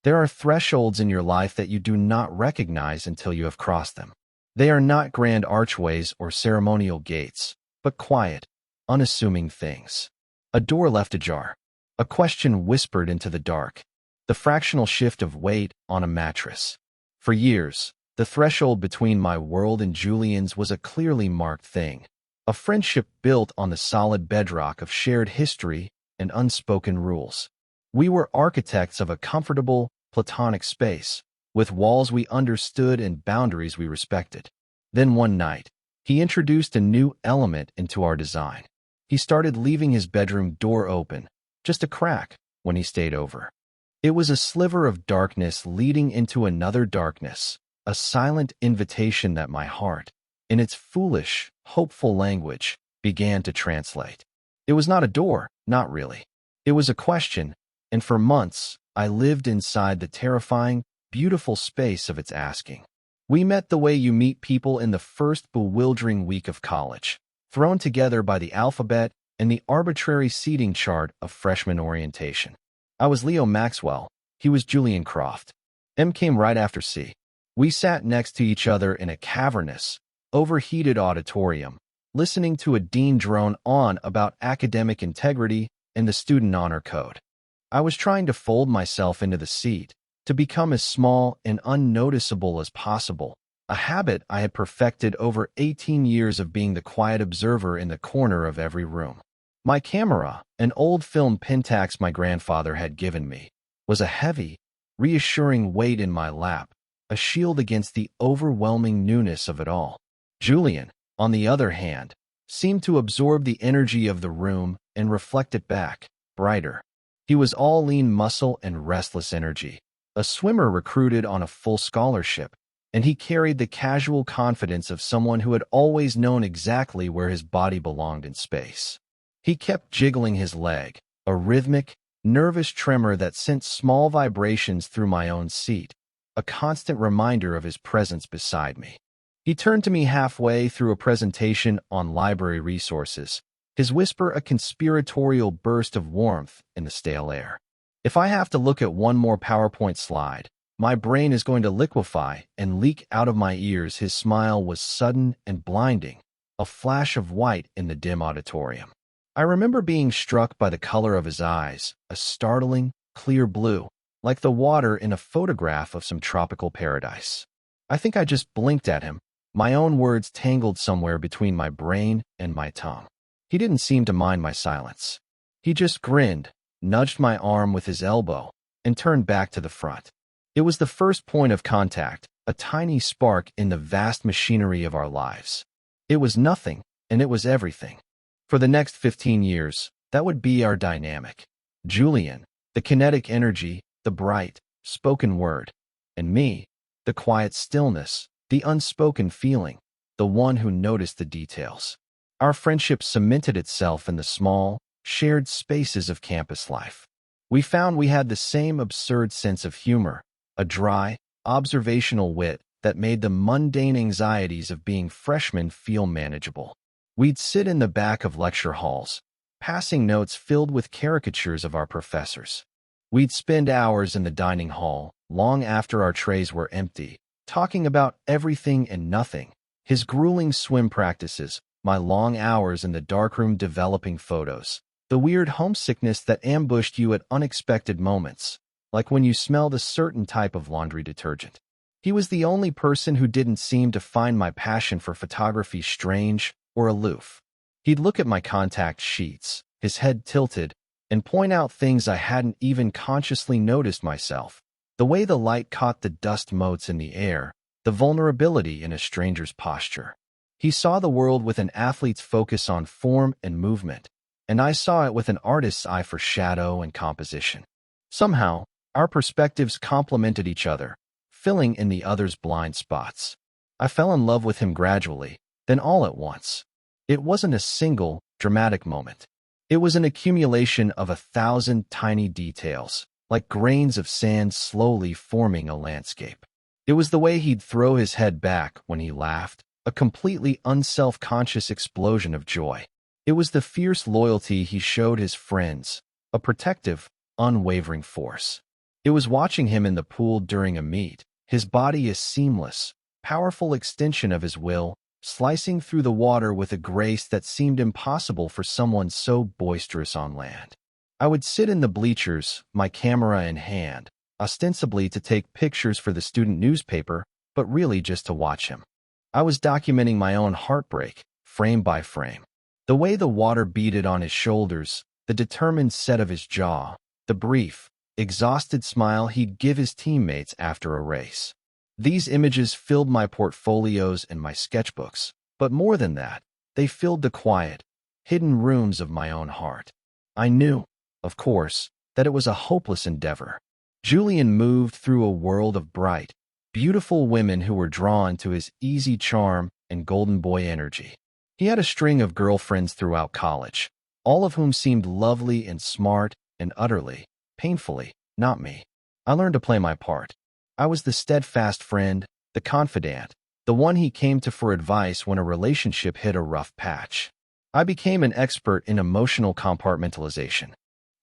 There are thresholds in your life that you do not recognize until you have crossed them. They are not grand archways or ceremonial gates, but quiet, unassuming things. A door left ajar. A question whispered into the dark. The fractional shift of weight on a mattress. For years, the threshold between my world and Julian's was a clearly marked thing. A friendship built on the solid bedrock of shared history and unspoken rules. We were architects of a comfortable, platonic space, with walls we understood and boundaries we respected. Then one night, he introduced a new element into our design. He started leaving his bedroom door open, just a crack, when he stayed over. It was a sliver of darkness leading into another darkness, a silent invitation that my heart, in its foolish, hopeful language, began to translate. It was not a door, not really. It was a question, and for months, I lived inside the terrifying, beautiful space of its asking. We met the way you meet people in the first bewildering week of college, thrown together by the alphabet and the arbitrary seating chart of freshman orientation. I was Leo Maxwell. He was Julian Croft. M came right after C. We sat next to each other in a cavernous, overheated auditorium, listening to a dean drone on about academic integrity and the student honor code. I was trying to fold myself into the seat, to become as small and unnoticeable as possible, a habit I had perfected over 18 years of being the quiet observer in the corner of every room. My camera, an old film Pentax my grandfather had given me, was a heavy, reassuring weight in my lap, a shield against the overwhelming newness of it all. Julian, on the other hand, seemed to absorb the energy of the room and reflect it back, brighter. He was all lean muscle and restless energy, a swimmer recruited on a full scholarship, and he carried the casual confidence of someone who had always known exactly where his body belonged in space. He kept jiggling his leg, a rhythmic, nervous tremor that sent small vibrations through my own seat, a constant reminder of his presence beside me. He turned to me halfway through a presentation on library resources, his whisper a conspiratorial burst of warmth in the stale air. If I have to look at one more PowerPoint slide, my brain is going to liquefy and leak out of my ears. His smile was sudden and blinding, a flash of white in the dim auditorium. I remember being struck by the color of his eyes, a startling, clear blue, like the water in a photograph of some tropical paradise. I think I just blinked at him, my own words tangled somewhere between my brain and my tongue. He didn't seem to mind my silence. He just grinned, nudged my arm with his elbow, and turned back to the front. It was the first point of contact, a tiny spark in the vast machinery of our lives. It was nothing, and it was everything. For the next 15 years, that would be our dynamic. Julian, the kinetic energy, the bright, spoken word, and me, the quiet stillness, the unspoken feeling, the one who noticed the details. Our friendship cemented itself in the small, shared spaces of campus life. We found we had the same absurd sense of humor, a dry, observational wit that made the mundane anxieties of being freshmen feel manageable. We'd sit in the back of lecture halls, passing notes filled with caricatures of our professors. We'd spend hours in the dining hall, long after our trays were empty, talking about everything and nothing, his grueling swim practices, my long hours in the darkroom developing photos, the weird homesickness that ambushed you at unexpected moments, like when you smelled a certain type of laundry detergent. He was the only person who didn't seem to find my passion for photography strange or aloof. He'd look at my contact sheets, his head tilted, and point out things I hadn't even consciously noticed myself. The way the light caught the dust motes in the air, the vulnerability in a stranger's posture. He saw the world with an athlete's focus on form and movement, and I saw it with an artist's eye for shadow and composition. Somehow, our perspectives complemented each other, filling in the other's blind spots. I fell in love with him gradually, then all at once. It wasn't a single, dramatic moment. It was an accumulation of 1,000 tiny details, like grains of sand slowly forming a landscape. It was the way he'd throw his head back when he laughed, a completely unself-conscious explosion of joy. It was the fierce loyalty he showed his friends, a protective, unwavering force. It was watching him in the pool during a meet, his body a seamless, powerful extension of his will, slicing through the water with a grace that seemed impossible for someone so boisterous on land. I would sit in the bleachers, my camera in hand, ostensibly to take pictures for the student newspaper, but really just to watch him. I was documenting my own heartbreak, frame by frame. The way the water beaded on his shoulders, the determined set of his jaw, the brief, exhausted smile he'd give his teammates after a race. These images filled my portfolios and my sketchbooks, but more than that, they filled the quiet, hidden rooms of my own heart. I knew, of course, that it was a hopeless endeavor. Julian moved through a world of bright, beautiful women who were drawn to his easy charm and golden boy energy. He had a string of girlfriends throughout college, all of whom seemed lovely and smart and utterly, painfully, not me. I learned to play my part. I was the steadfast friend, the confidant, the one he came to for advice when a relationship hit a rough patch. I became an expert in emotional compartmentalization.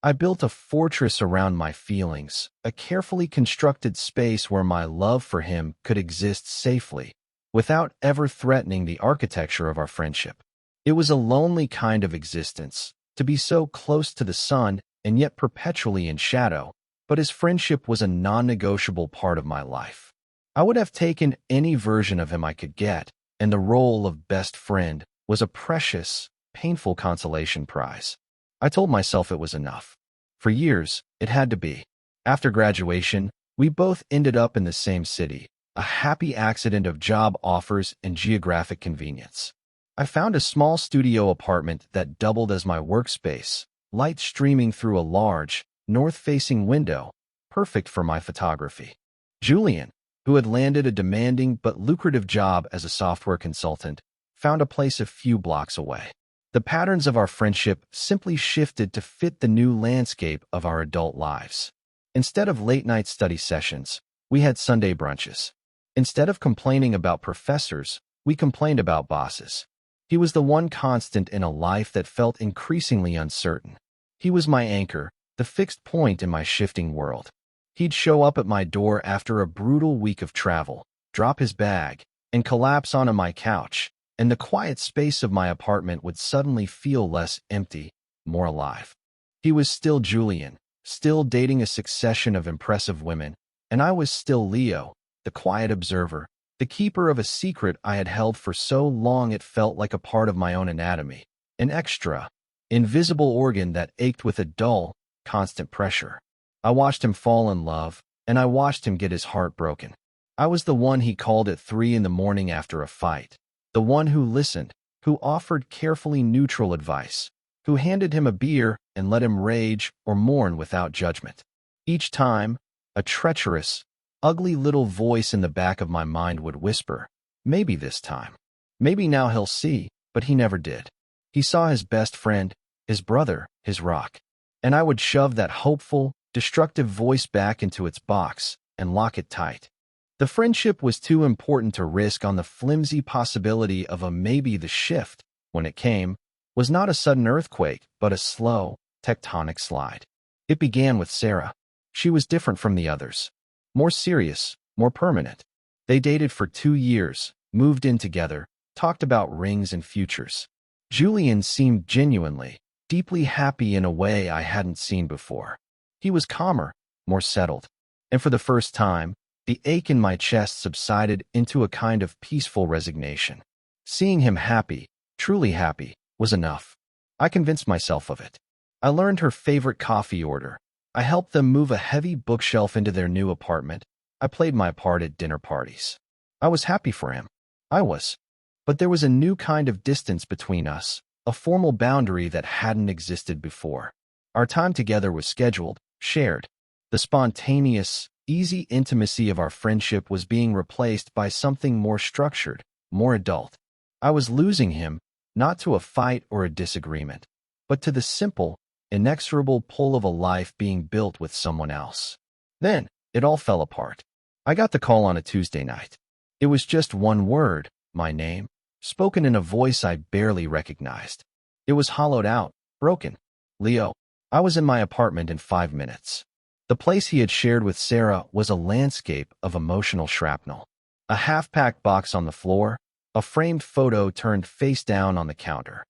I built a fortress around my feelings, a carefully constructed space where my love for him could exist safely, without ever threatening the architecture of our friendship. It was a lonely kind of existence, to be so close to the sun and yet perpetually in shadow, but his friendship was a non-negotiable part of my life. I would have taken any version of him I could get, and the role of best friend was a precious, painful consolation prize. I told myself it was enough. For years, it had to be. After graduation, we both ended up in the same city, a happy accident of job offers and geographic convenience. I found a small studio apartment that doubled as my workspace, light streaming through a large, north-facing window, perfect for my photography. Julian, who had landed a demanding but lucrative job as a software consultant, found a place a few blocks away. The patterns of our friendship simply shifted to fit the new landscape of our adult lives. Instead of late-night study sessions, we had Sunday brunches. Instead of complaining about professors, we complained about bosses. He was the one constant in a life that felt increasingly uncertain. He was my anchor, the fixed point in my shifting world. He'd show up at my door after a brutal week of travel, drop his bag, and collapse onto my couch, and the quiet space of my apartment would suddenly feel less empty, more alive. He was still Julian, still dating a succession of impressive women, and I was still Leo, the quiet observer, the keeper of a secret I had held for so long it felt like a part of my own anatomy, an extra, invisible organ that ached with a dull, constant pressure. I watched him fall in love, and I watched him get his heart broken. I was the one he called at 3 a.m. after a fight, the one who listened, who offered carefully neutral advice, who handed him a beer and let him rage or mourn without judgment. Each time, a treacherous, ugly little voice in the back of my mind would whisper, maybe this time. Maybe now he'll see, but he never did. He saw his best friend, his brother, his rock. And I would shove that hopeful, destructive voice back into its box and lock it tight. The friendship was too important to risk on the flimsy possibility of a maybe. The shift, when it came, was not a sudden earthquake, but a slow, tectonic slide. It began with Sarah. She was different from the others. More serious, more permanent. They dated for 2 years, moved in together, talked about rings and futures. Julian seemed genuinely, deeply happy in a way I hadn't seen before. He was calmer, more settled. And for the first time, the ache in my chest subsided into a kind of peaceful resignation. Seeing him happy, truly happy, was enough. I convinced myself of it. I learned her favorite coffee order. I helped them move a heavy bookshelf into their new apartment. I played my part at dinner parties. I was happy for him. I was. But there was a new kind of distance between us, a formal boundary that hadn't existed before. Our time together was scheduled, shared. The spontaneous, easy intimacy of our friendship was being replaced by something more structured, more adult. I was losing him, not to a fight or a disagreement, but to the simple, inexorable pull of a life being built with someone else. Then, it all fell apart. I got the call on a Tuesday night. It was just one word, my name, spoken in a voice I barely recognized. It was hollowed out, broken. Leo. I was in my apartment in 5 minutes. The place he had shared with Sarah was a landscape of emotional shrapnel. A half-packed box on the floor, a framed photo turned face down on the counter.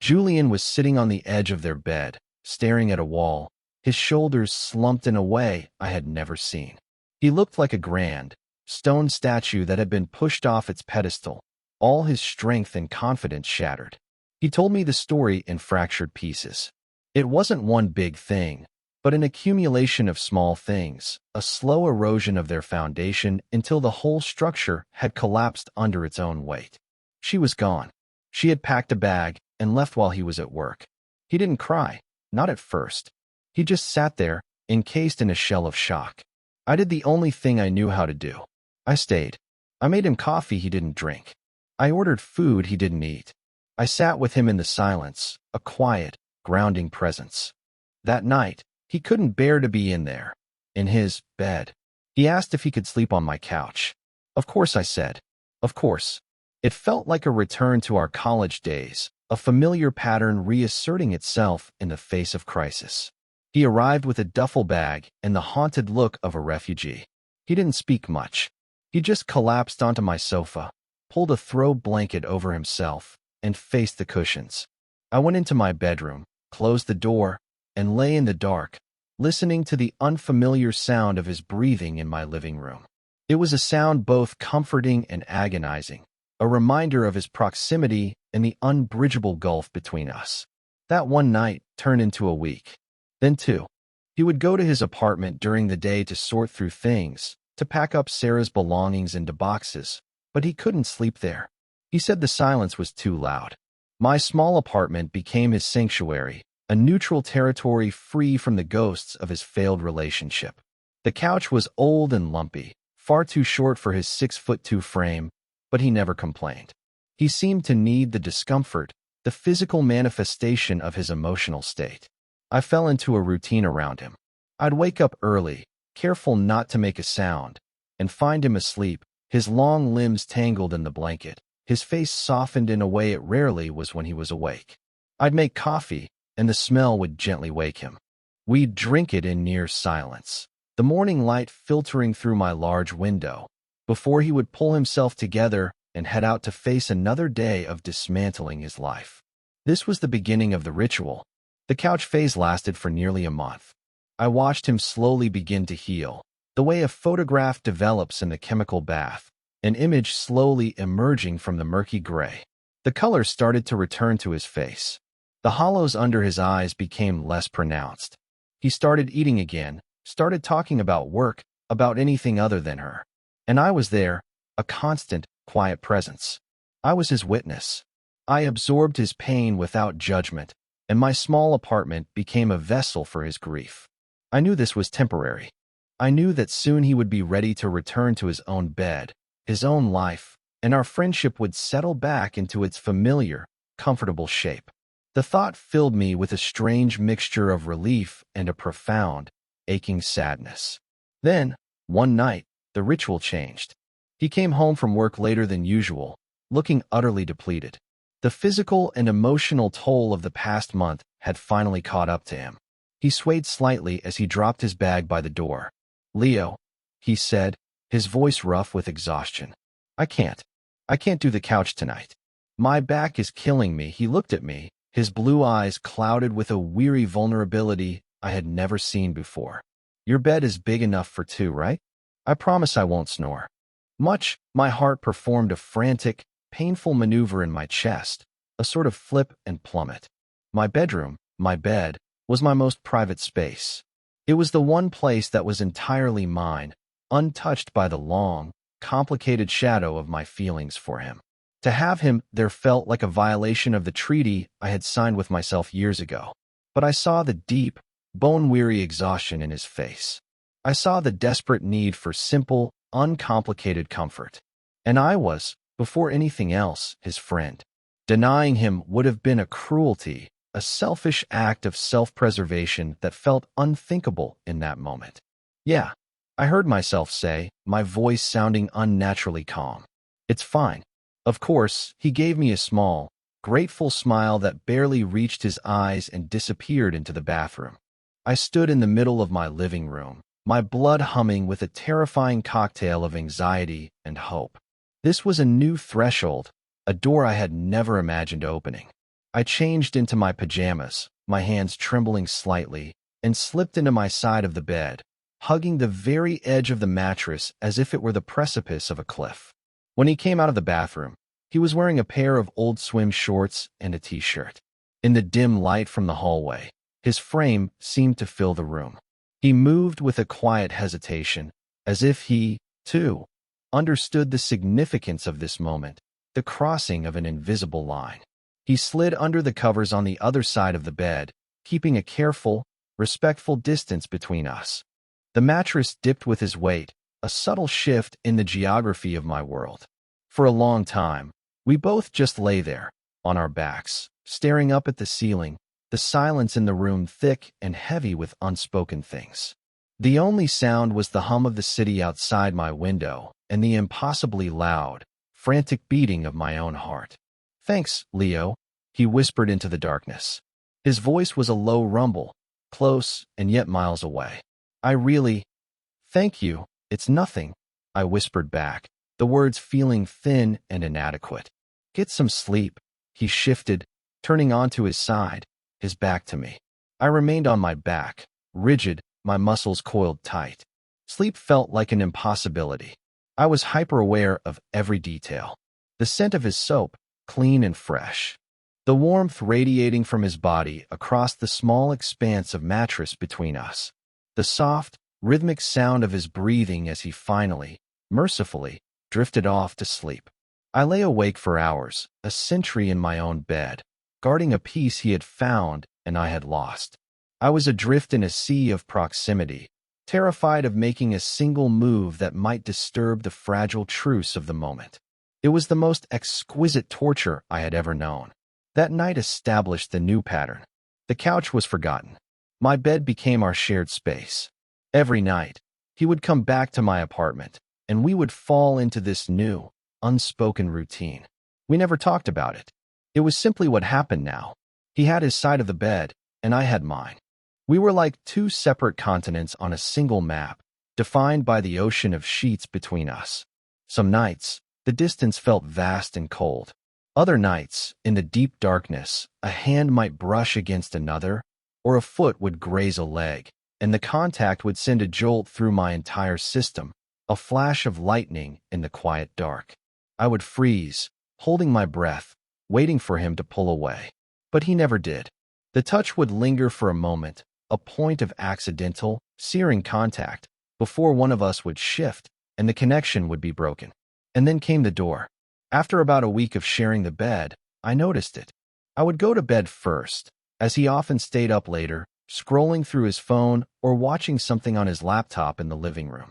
Julian was sitting on the edge of their bed, staring at a wall, his shoulders slumped in a way I had never seen. He looked like a grand, stone statue that had been pushed off its pedestal, all his strength and confidence shattered. He told me the story in fractured pieces. It wasn't one big thing, but an accumulation of small things, a slow erosion of their foundation until the whole structure had collapsed under its own weight. She was gone. She had packed a bag and left while he was at work. He didn't cry, not at first. He just sat there, encased in a shell of shock. I did the only thing I knew how to do. I stayed. I made him coffee he didn't drink. I ordered food he didn't eat. I sat with him in the silence, a quiet, grounding presence. That night, he couldn't bear to be in there, in his bed. He asked if he could sleep on my couch. Of course, I said. Of course. It felt like a return to our college days, a familiar pattern reasserting itself in the face of crisis. He arrived with a duffel bag and the haunted look of a refugee. He didn't speak much. He just collapsed onto my sofa, pulled a throw blanket over himself, and faced the cushions. I went into my bedroom, closed the door, and lay in the dark, listening to the unfamiliar sound of his breathing in my living room. It was a sound both comforting and agonizing, a reminder of his proximity and the unbridgeable gulf between us. That one night turned into a week, then two. He would go to his apartment during the day to sort through things, to pack up Sarah's belongings into boxes, but he couldn't sleep there. He said the silence was too loud. My small apartment became his sanctuary, a neutral territory free from the ghosts of his failed relationship. The couch was old and lumpy, far too short for his 6'2" frame, but he never complained. He seemed to need the discomfort, the physical manifestation of his emotional state. I fell into a routine around him. I'd wake up early, careful not to make a sound, and find him asleep, his long limbs tangled in the blanket, his face softened in a way it rarely was when he was awake. I'd make coffee, and the smell would gently wake him. We'd drink it in near silence, the morning light filtering through my large window, before he would pull himself together and head out to face another day of dismantling his life. This was the beginning of the ritual. The couch phase lasted for nearly a month. I watched him slowly begin to heal, the way a photograph develops in the chemical bath, an image slowly emerging from the murky gray. The color started to return to his face. The hollows under his eyes became less pronounced. He started eating again, started talking about work, about anything other than her. And I was there, a constant, quiet presence. I was his witness. I absorbed his pain without judgment, and my small apartment became a vessel for his grief. I knew this was temporary. I knew that soon he would be ready to return to his own bed, his own life, and our friendship would settle back into its familiar, comfortable shape. The thought filled me with a strange mixture of relief and a profound, aching sadness. Then, one night, the ritual changed. He came home from work later than usual, looking utterly depleted. The physical and emotional toll of the past month had finally caught up to him. He swayed slightly as he dropped his bag by the door. "Leo," he said, his voice rough with exhaustion. I can't do the couch tonight. My back is killing me." He looked at me, his blue eyes clouded with a weary vulnerability I had never seen before. "Your bed is big enough for two, right? I promise I won't snore." My heart performed a frantic, painful maneuver in my chest, a sort of flip and plummet. My bedroom, my bed, was my most private space. It was the one place that was entirely mine, untouched by the long, complicated shadow of my feelings for him. To have him there felt like a violation of the treaty I had signed with myself years ago. But I saw the deep, bone-weary exhaustion in his face. I saw the desperate need for simple, uncomplicated comfort. And I was, before anything else, his friend. Denying him would have been a cruelty, a selfish act of self-preservation that felt unthinkable in that moment. "Yeah," I heard myself say, my voice sounding unnaturally calm. "It's fine." Of course, he gave me a small, grateful smile that barely reached his eyes and disappeared into the bathroom. I stood in the middle of my living room, my blood humming with a terrifying cocktail of anxiety and hope. This was a new threshold, a door I had never imagined opening. I changed into my pajamas, my hands trembling slightly, and slipped into my side of the bed, hugging the very edge of the mattress as if it were the precipice of a cliff. When he came out of the bathroom, he was wearing a pair of old swim shorts and a t-shirt. In the dim light from the hallway, his frame seemed to fill the room. He moved with a quiet hesitation, as if he, too, understood the significance of this moment, the crossing of an invisible line. He slid under the covers on the other side of the bed, keeping a careful, respectful distance between us. The mattress dipped with his weight, a subtle shift in the geography of my world. For a long time, we both just lay there, on our backs, staring up at the ceiling, the silence in the room thick and heavy with unspoken things. The only sound was the hum of the city outside my window and the impossibly loud, frantic beating of my own heart. "Thanks, Leo," he whispered into the darkness. His voice was a low rumble, close and yet miles away. "Thank you, it's nothing," I whispered back, the words feeling thin and inadequate. "Get some sleep." He shifted, turning onto his side, his back to me. I remained on my back, rigid, my muscles coiled tight. Sleep felt like an impossibility. I was hyper-aware of every detail. The scent of his soap, clean and fresh. The warmth radiating from his body across the small expanse of mattress between us. The soft, rhythmic sound of his breathing as he finally, mercifully, drifted off to sleep. I lay awake for hours, a sentry in my own bed, guarding a piece he had found and I had lost. I was adrift in a sea of proximity, terrified of making a single move that might disturb the fragile truce of the moment. It was the most exquisite torture I had ever known. That night established the new pattern. The couch was forgotten. My bed became our shared space. Every night, he would come back to my apartment, and we would fall into this new, unspoken routine. We never talked about it. It was simply what happened now. He had his side of the bed, and I had mine. We were like two separate continents on a single map, defined by the ocean of sheets between us. Some nights, the distance felt vast and cold. Other nights, in the deep darkness, a hand might brush against another, or a foot would graze a leg, and the contact would send a jolt through my entire system, a flash of lightning in the quiet dark. I would freeze, holding my breath, waiting for him to pull away. But he never did. The touch would linger for a moment, a point of accidental, searing contact, before one of us would shift, and the connection would be broken. And then came the door. After about a week of sharing the bed, I noticed it. I would go to bed first, as he often stayed up later, scrolling through his phone or watching something on his laptop in the living room.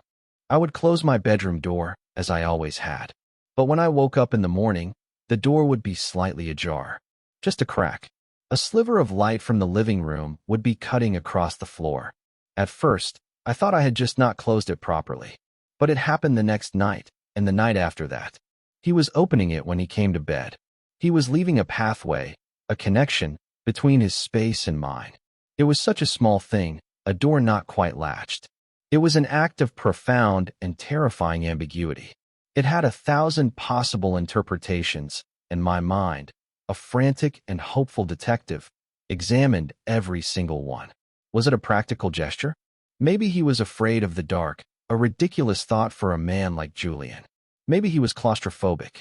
I would close my bedroom door, as I always had. But when I woke up in the morning, the door would be slightly ajar. Just a crack. A sliver of light from the living room would be cutting across the floor. At first, I thought I had just not closed it properly. But it happened the next night, and the night after that. He was opening it when he came to bed. He was leaving a pathway, a connection, between his space and mine. It was such a small thing, a door not quite latched. It was an act of profound and terrifying ambiguity. It had 1,000 possible interpretations, and my mind, a frantic and hopeful detective, examined every single one. Was it a practical gesture? Maybe he was afraid of the dark, a ridiculous thought for a man like Julian. Maybe he was claustrophobic.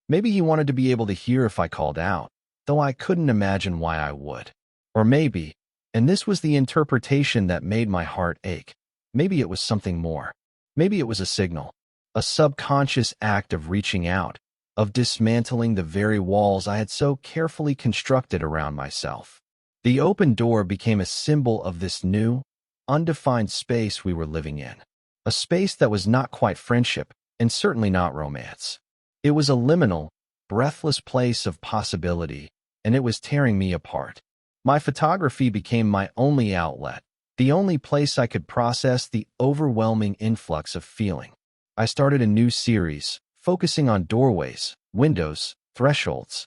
Maybe he wanted to be able to hear if I called out, though I couldn't imagine why I would. Or maybe, and this was the interpretation that made my heart ache, maybe it was something more. Maybe it was a signal. A subconscious act of reaching out, of dismantling the very walls I had so carefully constructed around myself. The open door became a symbol of this new, undefined space we were living in. A space that was not quite friendship, and certainly not romance. It was a liminal, breathless place of possibility, and it was tearing me apart. My photography became my only outlet, the only place I could process the overwhelming influx of feeling. I started a new series, focusing on doorways, windows, thresholds.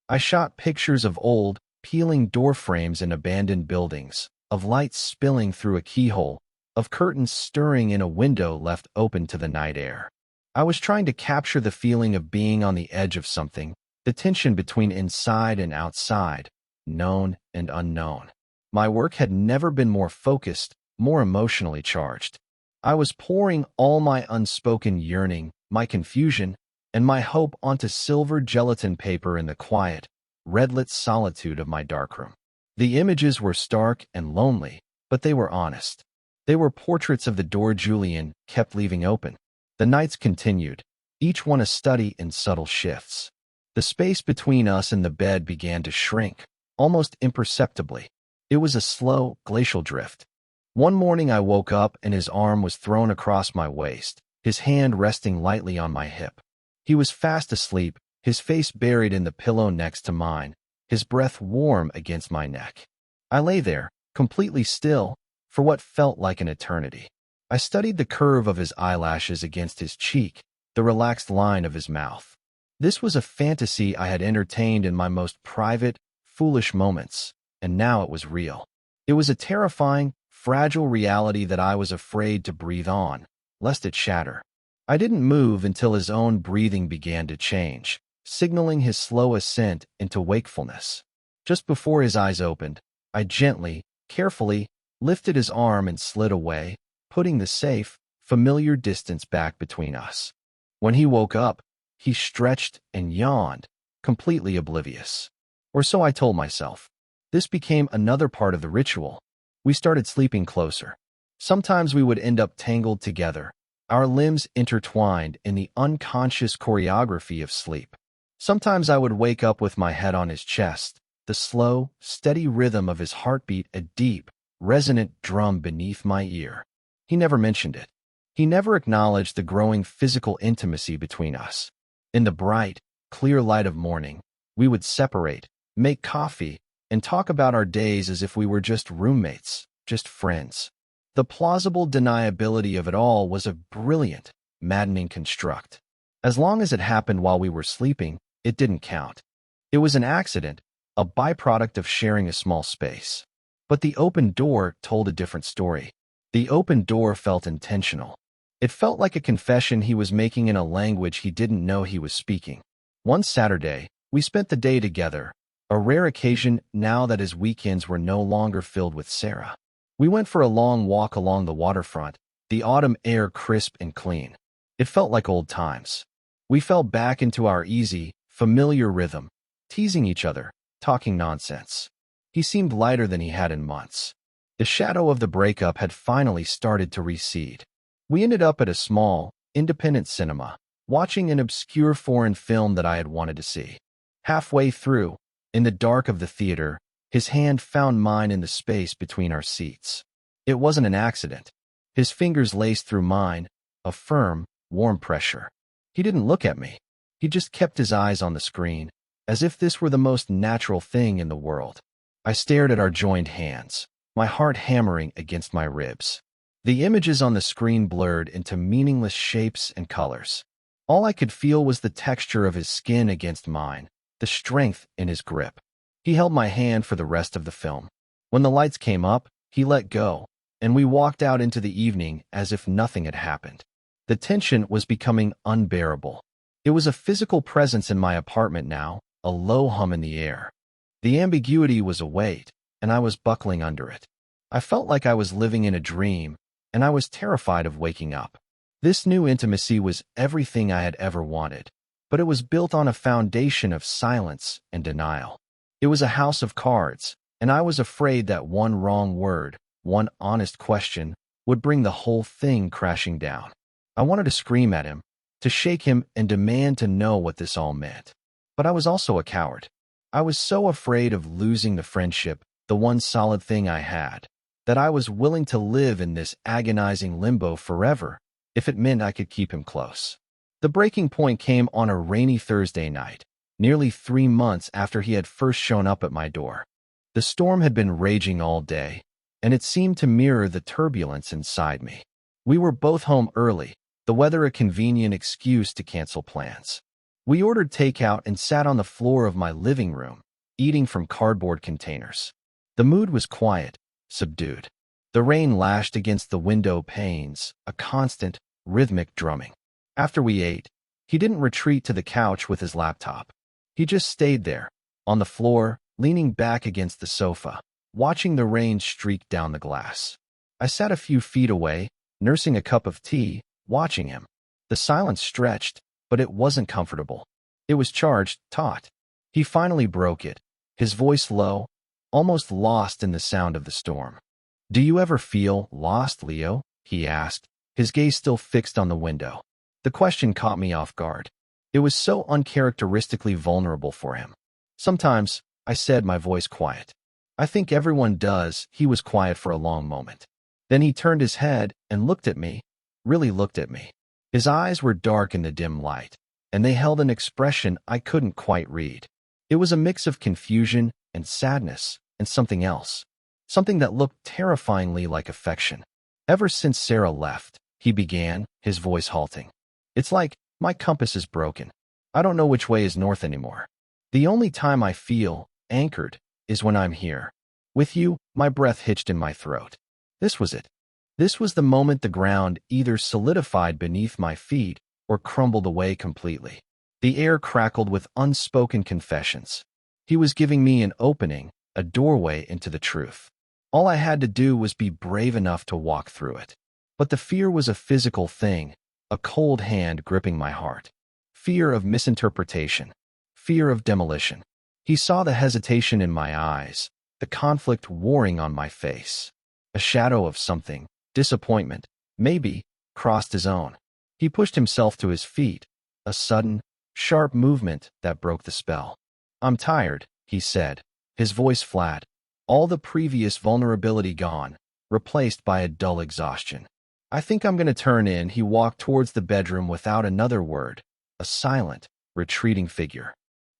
I shot pictures of old, peeling door frames in abandoned buildings, of light spilling through a keyhole, of curtains stirring in a window left open to the night air. I was trying to capture the feeling of being on the edge of something, the tension between inside and outside, known and unknown. My work had never been more focused, more emotionally charged. I was pouring all my unspoken yearning, my confusion, and my hope onto silver gelatin paper in the quiet, red-lit solitude of my darkroom. The images were stark and lonely, but they were honest. They were portraits of the door Julian kept leaving open. The nights continued, each one a study in subtle shifts. The space between us and the bed began to shrink, almost imperceptibly. It was a slow, glacial drift. One morning I woke up and his arm was thrown across my waist, his hand resting lightly on my hip. He was fast asleep, his face buried in the pillow next to mine, his breath warm against my neck. I lay there, completely still, for what felt like an eternity. I studied the curve of his eyelashes against his cheek, the relaxed line of his mouth. This was a fantasy I had entertained in my most private, foolish moments, and now it was real. It was a terrifying, fragile reality that I was afraid to breathe on, lest it shatter. I didn't move until his own breathing began to change, signaling his slow ascent into wakefulness. Just before his eyes opened, I gently, carefully, lifted his arm and slid away, putting the safe, familiar distance back between us. When he woke up, he stretched and yawned, completely oblivious. Or so I told myself. This became another part of the ritual. We started sleeping closer. Sometimes we would end up tangled together, our limbs intertwined in the unconscious choreography of sleep. Sometimes I would wake up with my head on his chest, the slow, steady rhythm of his heartbeat a deep, resonant drum beneath my ear. He never mentioned it. He never acknowledged the growing physical intimacy between us. In the bright, clear light of morning, we would separate, make coffee, and talk about our days as if we were just roommates, just friends. The plausible deniability of it all was a brilliant, maddening construct. As long as it happened while we were sleeping, it didn't count. It was an accident, a byproduct of sharing a small space. But the open door told a different story. The open door felt intentional. It felt like a confession he was making in a language he didn't know he was speaking. One Saturday, we spent the day together, a rare occasion now that his weekends were no longer filled with Sarah. We went for a long walk along the waterfront, the autumn air crisp and clean. It felt like old times. We fell back into our easy, familiar rhythm, teasing each other, talking nonsense. He seemed lighter than he had in months. The shadow of the breakup had finally started to recede. We ended up at a small, independent cinema, watching an obscure foreign film that I had wanted to see. Halfway through, in the dark of the theater, his hand found mine in the space between our seats. It wasn't an accident. His fingers laced through mine, a firm, warm pressure. He didn't look at me. He just kept his eyes on the screen, as if this were the most natural thing in the world. I stared at our joined hands, my heart hammering against my ribs. The images on the screen blurred into meaningless shapes and colors. All I could feel was the texture of his skin against mine, the strength in his grip. He held my hand for the rest of the film. When the lights came up, he let go, and we walked out into the evening as if nothing had happened. The tension was becoming unbearable. It was a physical presence in my apartment now, a low hum in the air. The ambiguity was a weight, and I was buckling under it. I felt like I was living in a dream, and I was terrified of waking up. This new intimacy was everything I had ever wanted, but it was built on a foundation of silence and denial. It was a house of cards, and I was afraid that one wrong word, one honest question, would bring the whole thing crashing down. I wanted to scream at him, to shake him and demand to know what this all meant. But I was also a coward. I was so afraid of losing the friendship, the one solid thing I had, that I was willing to live in this agonizing limbo forever if it meant I could keep him close. The breaking point came on a rainy Thursday night, nearly 3 months after he had first shown up at my door. The storm had been raging all day, and it seemed to mirror the turbulence inside me. We were both home early, the weather a convenient excuse to cancel plans. We ordered takeout and sat on the floor of my living room, eating from cardboard containers. The mood was quiet, subdued. The rain lashed against the window panes, a constant, rhythmic drumming. After we ate, he didn't retreat to the couch with his laptop. He just stayed there, on the floor, leaning back against the sofa, watching the rain streak down the glass. I sat a few feet away, nursing a cup of tea, watching him. The silence stretched, but it wasn't comfortable. It was charged, taut. He finally broke it, his voice low, almost lost in the sound of the storm. "Do you ever feel lost, Leo?" he asked, his gaze still fixed on the window. The question caught me off guard. It was so uncharacteristically vulnerable for him. "Sometimes," I said, my voice quiet. "I think everyone does." He was quiet for a long moment. Then he turned his head and looked at me, really looked at me. His eyes were dark in the dim light, and they held an expression I couldn't quite read. It was a mix of confusion and sadness and something else, something that looked terrifyingly like affection. "Ever since Sarah left," he began, his voice halting. "It's like my compass is broken. I don't know which way is north anymore. The only time I feel anchored is when I'm here. With you." My breath hitched in my throat. This was it. This was the moment the ground either solidified beneath my feet or crumbled away completely. The air crackled with unspoken confessions. He was giving me an opening, a doorway into the truth. All I had to do was be brave enough to walk through it. But the fear was a physical thing, a cold hand gripping my heart. Fear of misinterpretation. Fear of demolition. He saw the hesitation in my eyes, the conflict warring on my face. A shadow of something, disappointment, maybe, crossed his own. He pushed himself to his feet, a sudden, sharp movement that broke the spell. "I'm tired," he said, his voice flat, all the previous vulnerability gone, replaced by a dull exhaustion. "I think I'm going to turn in." He walked towards the bedroom without another word, a silent, retreating figure.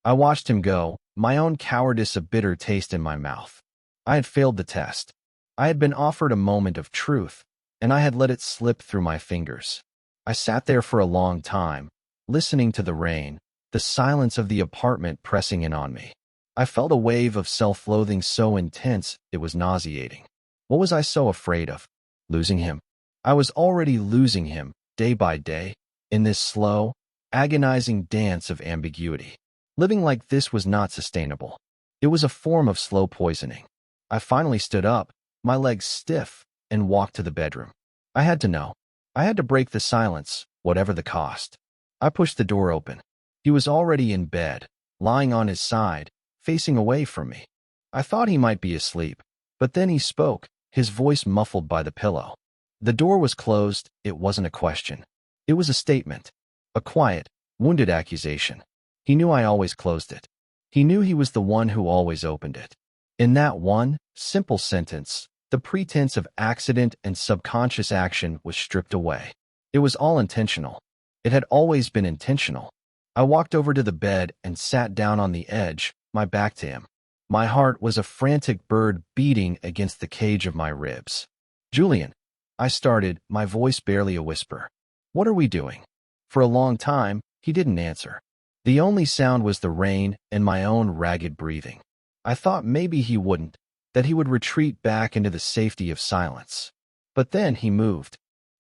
I watched him go, my own cowardice a bitter taste in my mouth. I had failed the test. I had been offered a moment of truth, and I had let it slip through my fingers. I sat there for a long time, listening to the rain, the silence of the apartment pressing in on me. I felt a wave of self-loathing so intense it was nauseating. What was I so afraid of? Losing him? I was already losing him, day by day, in this slow, agonizing dance of ambiguity. Living like this was not sustainable. It was a form of slow poisoning. I finally stood up, my legs stiff, and walked to the bedroom. I had to know. I had to break the silence, whatever the cost. I pushed the door open. He was already in bed, lying on his side, facing away from me. I thought he might be asleep, but then he spoke, his voice muffled by the pillow. The door was closed. It wasn't a question. It was a statement. A quiet, wounded accusation. He knew I always closed it. He knew he was the one who always opened it. In that one, simple sentence, the pretense of accident and subconscious action was stripped away. It was all intentional. It had always been intentional. I walked over to the bed and sat down on the edge, my back to him. My heart was a frantic bird beating against the cage of my ribs. "Julian," I started, my voice barely a whisper. "What are we doing?" For a long time, he didn't answer. The only sound was the rain and my own ragged breathing. I thought maybe he wouldn't, that he would retreat back into the safety of silence. But then he moved.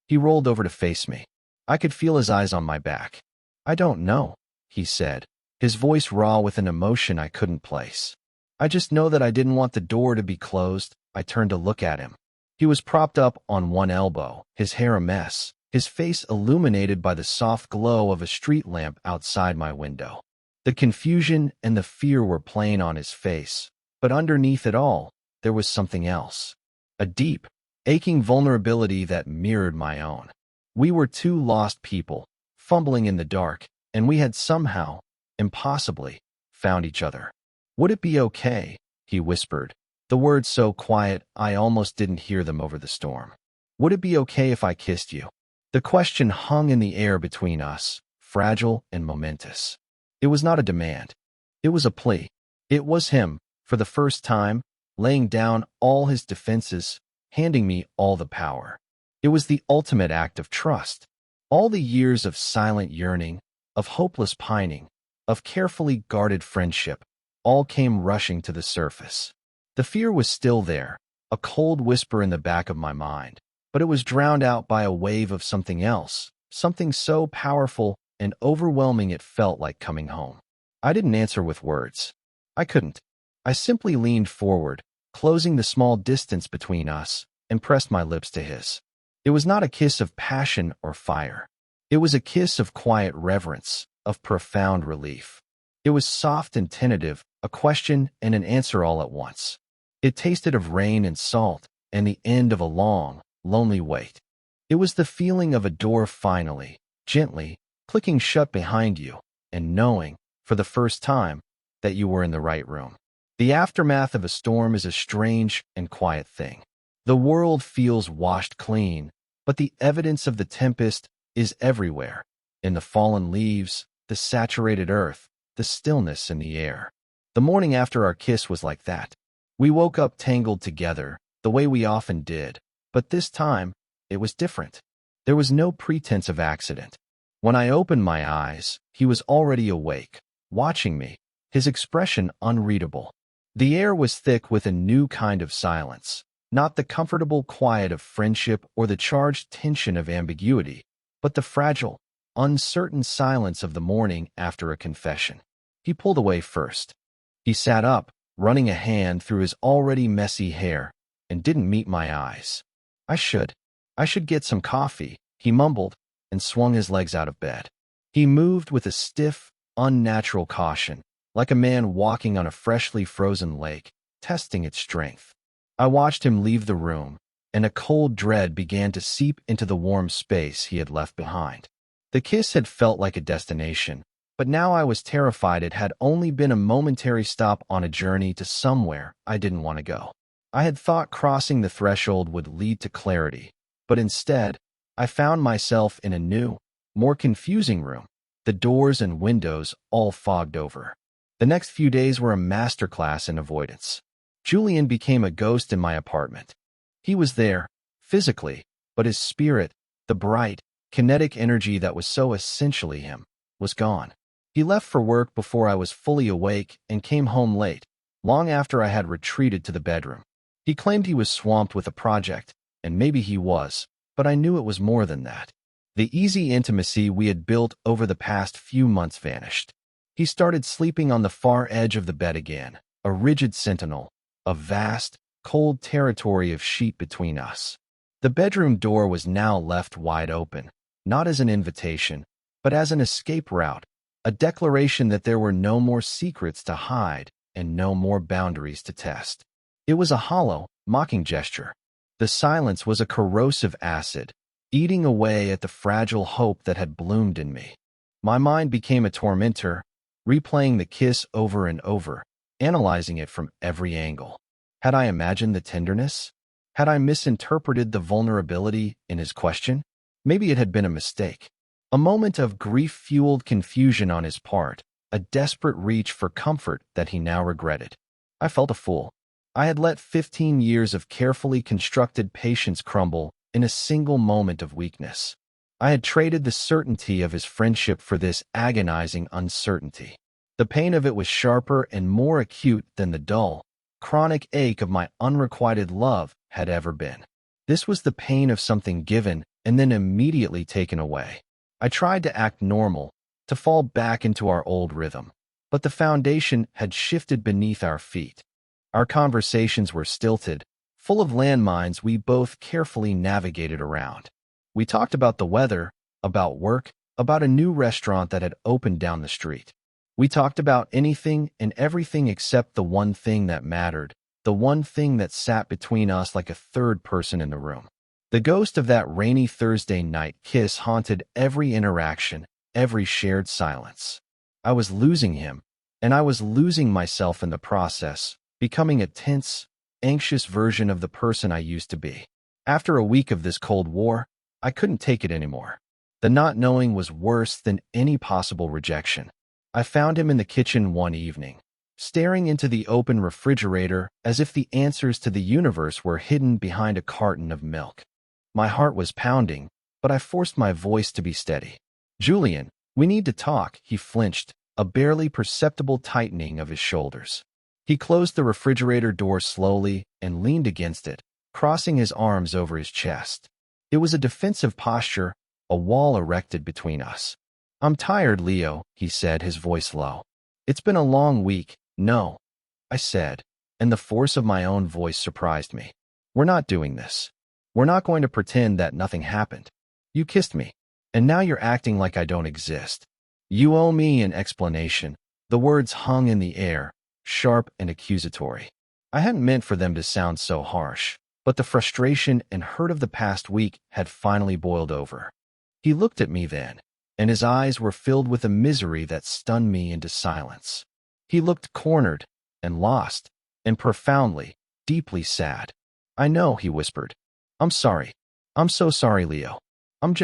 He rolled over to face me. I could feel his eyes on my back. "I don't know," he said, his voice raw with an emotion I couldn't place. "I just know that I didn't want the door to be closed." I turned to look at him. He was propped up on one elbow, his hair a mess, his face illuminated by the soft glow of a street lamp outside my window. The confusion and the fear were plain on his face, but underneath it all, there was something else. A deep, aching vulnerability that mirrored my own. We were two lost people, fumbling in the dark, and we had somehow, impossibly, found each other. "Would it be okay?" he whispered, the words so quiet I almost didn't hear them over the storm. "Would it be okay if I kissed you?" The question hung in the air between us, fragile and momentous. It was not a demand. It was a plea. It was him, for the first time, laying down all his defenses, handing me all the power. It was the ultimate act of trust. All the years of silent yearning, of hopeless pining, of carefully guarded friendship, all came rushing to the surface. The fear was still there, a cold whisper in the back of my mind, but it was drowned out by a wave of something else, something so powerful and overwhelming it felt like coming home. I didn't answer with words. I couldn't. I simply leaned forward, closing the small distance between us, and pressed my lips to his. It was not a kiss of passion or fire. It was a kiss of quiet reverence, of profound relief. It was soft and tentative, a question and an answer all at once. It tasted of rain and salt, and the end of a long, lonely wait. It was the feeling of a door finally, gently, clicking shut behind you, and knowing, for the first time, that you were in the right room. The aftermath of a storm is a strange and quiet thing. The world feels washed clean, but the evidence of the tempest is everywhere, in the fallen leaves, the saturated earth, the stillness in the air. The morning after our kiss was like that. We woke up tangled together, the way we often did, but this time, it was different. There was no pretense of accident. When I opened my eyes, he was already awake, watching me, his expression unreadable. The air was thick with a new kind of silence, not the comfortable quiet of friendship or the charged tension of ambiguity, but the fragile, uncertain silence of the morning after a confession. He pulled away first. He sat up, running a hand through his already messy hair, and didn't meet my eyes. I should get some coffee, he mumbled, and swung his legs out of bed. He moved with a stiff, unnatural caution, like a man walking on a freshly frozen lake, testing its strength. I watched him leave the room, and a cold dread began to seep into the warm space he had left behind. The kiss had felt like a destination, but now I was terrified it had only been a momentary stop on a journey to somewhere I didn't want to go. I had thought crossing the threshold would lead to clarity, but instead, I found myself in a new, more confusing room, the doors and windows all fogged over. The next few days were a masterclass in avoidance. Julian became a ghost in my apartment. He was there, physically, but his spirit, the bright, kinetic energy that was so essentially him, was gone. He left for work before I was fully awake and came home late, long after I had retreated to the bedroom. He claimed he was swamped with a project, and maybe he was, but I knew it was more than that. The easy intimacy we had built over the past few months vanished. He started sleeping on the far edge of the bed again, a rigid sentinel, a vast, cold territory of sheet between us. The bedroom door was now left wide open, not as an invitation, but as an escape route, a declaration that there were no more secrets to hide and no more boundaries to test. It was a hollow, mocking gesture. The silence was a corrosive acid, eating away at the fragile hope that had bloomed in me. My mind became a tormentor, replaying the kiss over and over, analyzing it from every angle. Had I imagined the tenderness? Had I misinterpreted the vulnerability in his question? Maybe it had been a mistake. A moment of grief-fueled confusion on his part, a desperate reach for comfort that he now regretted. I felt a fool. I had let 15 years of carefully constructed patience crumble in a single moment of weakness. I had traded the certainty of his friendship for this agonizing uncertainty. The pain of it was sharper and more acute than the dull, chronic ache of my unrequited love had ever been. This was the pain of something given and then immediately taken away. I tried to act normal, to fall back into our old rhythm, but the foundation had shifted beneath our feet. Our conversations were stilted, full of landmines we both carefully navigated around. We talked about the weather, about work, about a new restaurant that had opened down the street. We talked about anything and everything except the one thing that mattered, the one thing that sat between us like a third person in the room. The ghost of that rainy Thursday night kiss haunted every interaction, every shared silence. I was losing him, and I was losing myself in the process, becoming a tense, anxious version of the person I used to be. After a week of this Cold War, I couldn't take it anymore. The not knowing was worse than any possible rejection. I found him in the kitchen one evening, staring into the open refrigerator as if the answers to the universe were hidden behind a carton of milk. My heart was pounding, but I forced my voice to be steady. "Julian, we need to talk," he flinched, a barely perceptible tightening of his shoulders. He closed the refrigerator door slowly and leaned against it, crossing his arms over his chest. It was a defensive posture, a wall erected between us. "I'm tired, Leo," he said, his voice low. "It's been a long week." "No," I said, and the force of my own voice surprised me. "We're not doing this. We're not going to pretend that nothing happened. You kissed me, and now you're acting like I don't exist. You owe me an explanation." The words hung in the air, sharp and accusatory. I hadn't meant for them to sound so harsh, but the frustration and hurt of the past week had finally boiled over. He looked at me then, and his eyes were filled with a misery that stunned me into silence. He looked cornered and lost and profoundly, deeply sad. "I know," he whispered. "I'm sorry. I'm so sorry, Leo. I'm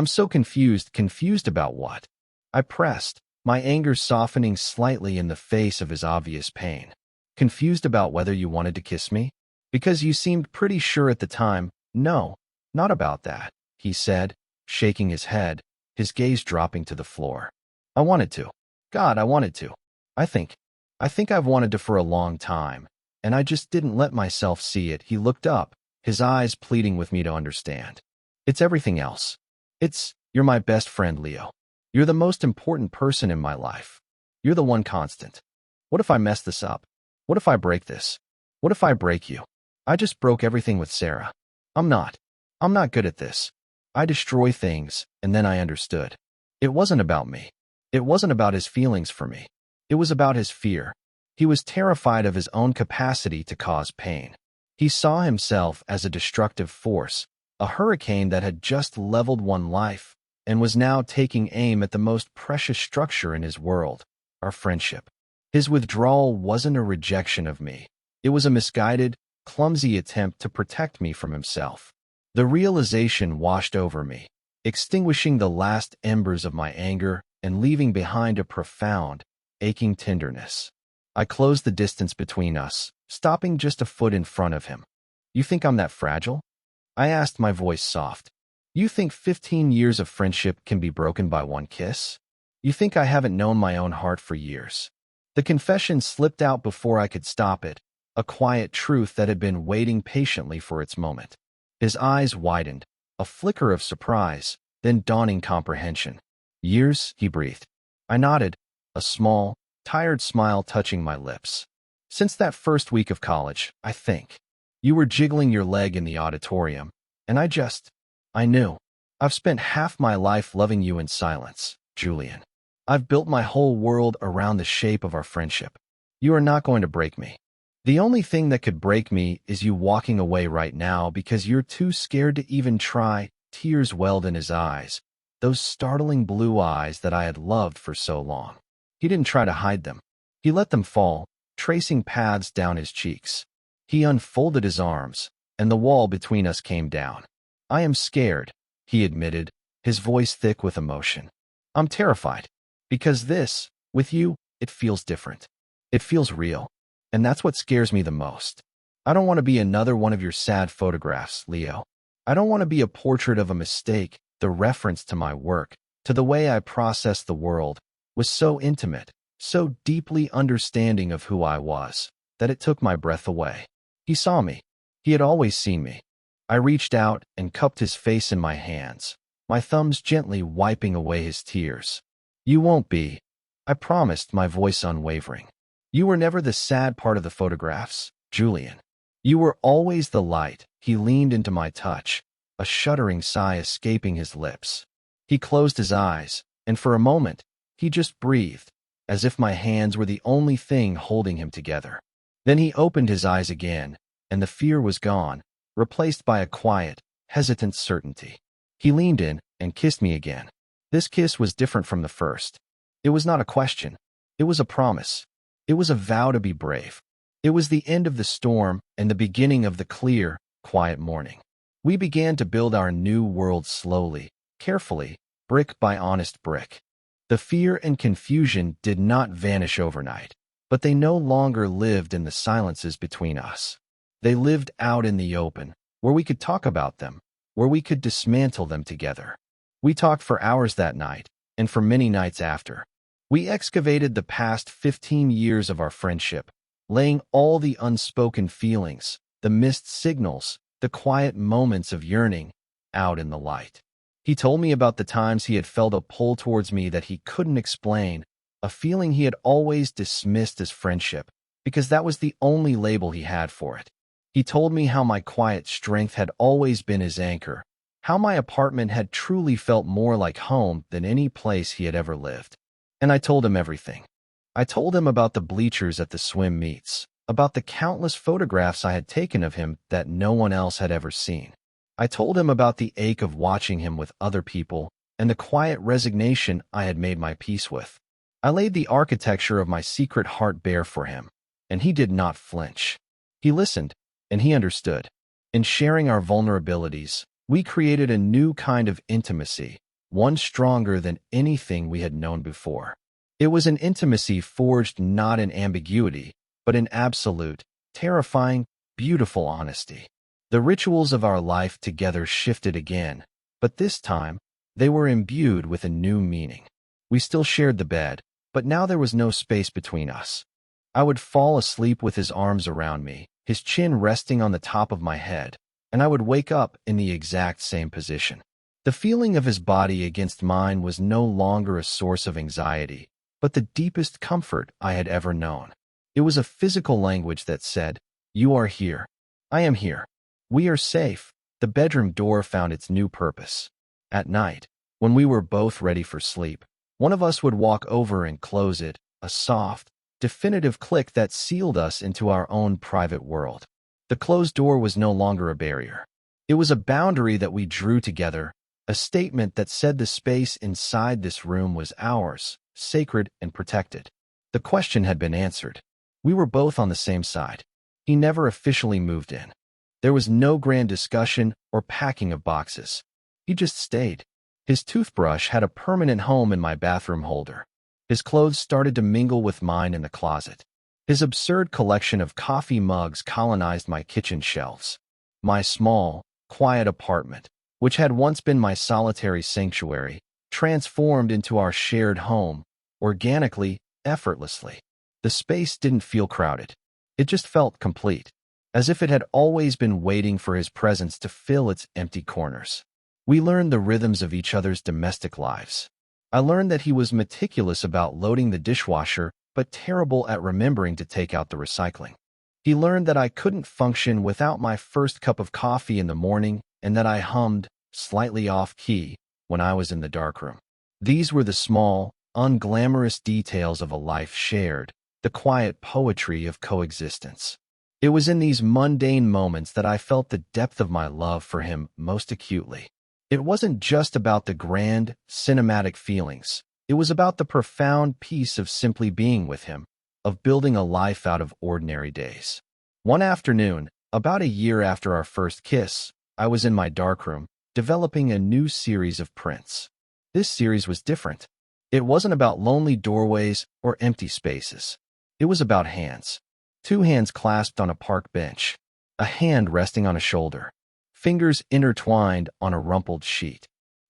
so confused." "Confused about what?" I pressed, my anger softening slightly in the face of his obvious pain. "Confused about whether you wanted to kiss me? Because you seemed pretty sure at the time." "No, not about that," he said, shaking his head, his gaze dropping to the floor. "I wanted to. God, I wanted to. I think I've wanted to for a long time, and I just didn't let myself see it." He looked up, his eyes pleading with me to understand. "It's everything else. You're my best friend, Leo. You're the most important person in my life. You're the one constant. What if I mess this up? What if I break this? What if I break you? I just broke everything with Sarah. I'm not good at this. I destroy things." And then I understood. It wasn't about me. It wasn't about his feelings for me. It was about his fear. He was terrified of his own capacity to cause pain. He saw himself as a destructive force, a hurricane that had just leveled one life and was now taking aim at the most precious structure in his world, our friendship. His withdrawal wasn't a rejection of me. It was a misguided, clumsy attempt to protect me from himself. The realization washed over me, extinguishing the last embers of my anger and leaving behind a profound, aching tenderness. I closed the distance between us, stopping just a foot in front of him. "You think I'm that fragile?" I asked, my voice soft. "You think 15 years of friendship can be broken by one kiss? You think I haven't known my own heart for years?" The confession slipped out before I could stop it, a quiet truth that had been waiting patiently for its moment. His eyes widened, a flicker of surprise, then dawning comprehension. "Years?" he breathed. I nodded, a small, tired smile touching my lips. "Since that first week of college, I think. You were jiggling your leg in the auditorium, and I knew. I've spent half my life loving you in silence, Julian. I've built my whole world around the shape of our friendship. You are not going to break me. The only thing that could break me is you walking away right now because you're too scared to even try." Tears welled in his eyes, those startling blue eyes that I had loved for so long. He didn't try to hide them. He let them fall, tracing paths down his cheeks. He unfolded his arms, and the wall between us came down. "I am scared," he admitted, his voice thick with emotion. "I'm terrified. Because with you, it feels different. It feels real. And that's what scares me the most. I don't want to be another one of your sad photographs, Leo. I don't want to be a portrait of a mistake." The reference to my work, to the way I processed the world, was so intimate, so deeply understanding of who I was, that it took my breath away. He saw me. He had always seen me. I reached out and cupped his face in my hands, my thumbs gently wiping away his tears. "You won't be," I promised, my voice unwavering. "You were never the sad part of the photographs, Julian. You were always the light." He leaned into my touch, a shuddering sigh escaping his lips. He closed his eyes, and for a moment, he just breathed, as if my hands were the only thing holding him together. Then he opened his eyes again, and the fear was gone, replaced by a quiet, hesitant certainty. He leaned in and kissed me again. This kiss was different from the first. It was not a question. It was a promise. It was a vow to be brave. It was the end of the storm and the beginning of the clear, quiet morning. We began to build our new world slowly, carefully, brick by honest brick. The fear and confusion did not vanish overnight, but they no longer lived in the silences between us. They lived out in the open, where we could talk about them, where we could dismantle them together. We talked for hours that night, and for many nights after. We excavated the past 15 years of our friendship, laying all the unspoken feelings, the missed signals, the quiet moments of yearning out in the light. He told me about the times he had felt a pull towards me that he couldn't explain, a feeling he had always dismissed as friendship, because that was the only label he had for it. He told me how my quiet strength had always been his anchor, how my apartment had truly felt more like home than any place he had ever lived. And I told him everything. I told him about the bleachers at the swim meets, about the countless photographs I had taken of him that no one else had ever seen. I told him about the ache of watching him with other people and the quiet resignation I had made my peace with. I laid the architecture of my secret heart bare for him, and he did not flinch. He listened, and he understood. In sharing our vulnerabilities, we created a new kind of intimacy, one stronger than anything we had known before. It was an intimacy forged not in ambiguity, but in absolute, terrifying, beautiful honesty. The rituals of our life together shifted again, but this time, they were imbued with a new meaning. We still shared the bed, but now there was no space between us. I would fall asleep with his arms around me, his chin resting on the top of my head, and I would wake up in the exact same position. The feeling of his body against mine was no longer a source of anxiety, but the deepest comfort I had ever known. It was a physical language that said, "You are here. I am here. We are safe." The bedroom door found its new purpose. At night, when we were both ready for sleep, one of us would walk over and close it, a soft, definitive click that sealed us into our own private world. The closed door was no longer a barrier. It was a boundary that we drew together, a statement that said the space inside this room was ours, sacred and protected. The question had been answered. We were both on the same side. He never officially moved in. There was no grand discussion or packing of boxes. He just stayed. His toothbrush had a permanent home in my bathroom holder. His clothes started to mingle with mine in the closet. His absurd collection of coffee mugs colonized my kitchen shelves. My small, quiet apartment, which had once been my solitary sanctuary, transformed into our shared home, organically, effortlessly. The space didn't feel crowded. It just felt complete, as if it had always been waiting for his presence to fill its empty corners. We learned the rhythms of each other's domestic lives. I learned that he was meticulous about loading the dishwasher, but terrible at remembering to take out the recycling. He learned that I couldn't function without my first cup of coffee in the morning and that I hummed, slightly off-key, when I was in the darkroom. These were the small, unglamorous details of a life shared, the quiet poetry of coexistence. It was in these mundane moments that I felt the depth of my love for him most acutely. It wasn't just about the grand, cinematic feelings. It was about the profound peace of simply being with him, of building a life out of ordinary days. One afternoon, about a year after our first kiss, I was in my darkroom, developing a new series of prints. This series was different. It wasn't about lonely doorways or empty spaces. It was about hands. Two hands clasped on a park bench, a hand resting on a shoulder, fingers intertwined on a rumpled sheet.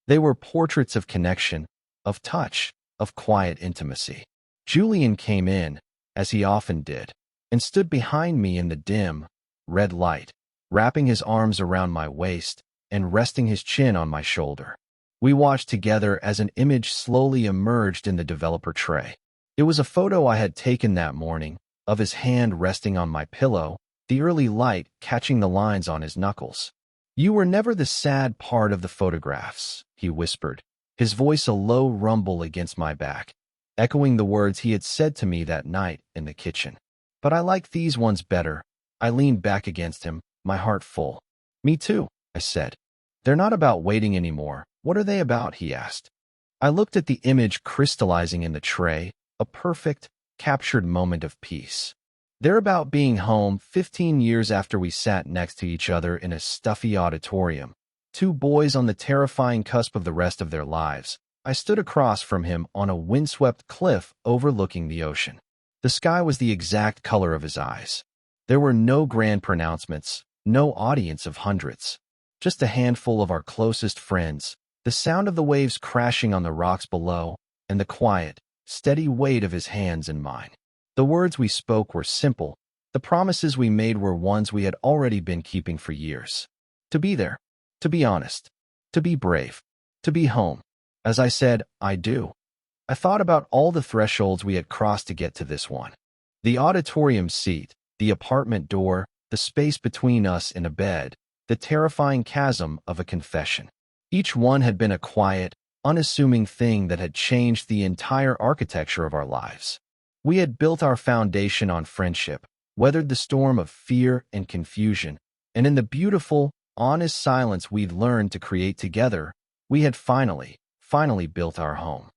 They were portraits of connection, of touch, of quiet intimacy. Julian came in, as he often did, and stood behind me in the dim, red light, wrapping his arms around my waist and resting his chin on my shoulder. We watched together as an image slowly emerged in the developer tray. It was a photo I had taken that morning, of his hand resting on my pillow, the early light catching the lines on his knuckles. "You were never the sad part of the photographs," he whispered, his voice a low rumble against my back, echoing the words he had said to me that night in the kitchen. "But I like these ones better." I leaned back against him, my heart full. "Me too," I said. "They're not about waiting anymore. What are they about?" he asked. I looked at the image crystallizing in the tray, a perfect, captured moment of peace. "They're about being home 15 years after we sat next to each other in a stuffy auditorium. Two boys on the terrifying cusp of the rest of their lives." I stood across from him on a windswept cliff overlooking the ocean. The sky was the exact color of his eyes. There were no grand pronouncements, no audience of hundreds. Just a handful of our closest friends, the sound of the waves crashing on the rocks below, and the quiet, steady weight of his hands in mine. The words we spoke were simple, The promises we made were ones we had already been keeping for years. To be there, to be honest, to be brave, to be home. As I said, I do. I thought about all the thresholds we had crossed to get to this one. The auditorium seat, the apartment door, the space between us in a bed, the terrifying chasm of a confession. Each one had been a quiet, unassuming thing that had changed the entire architecture of our lives. We had built our foundation on friendship, weathered the storm of fear and confusion, and in the beautiful, honest silence we'd learned to create together, we had finally built our home.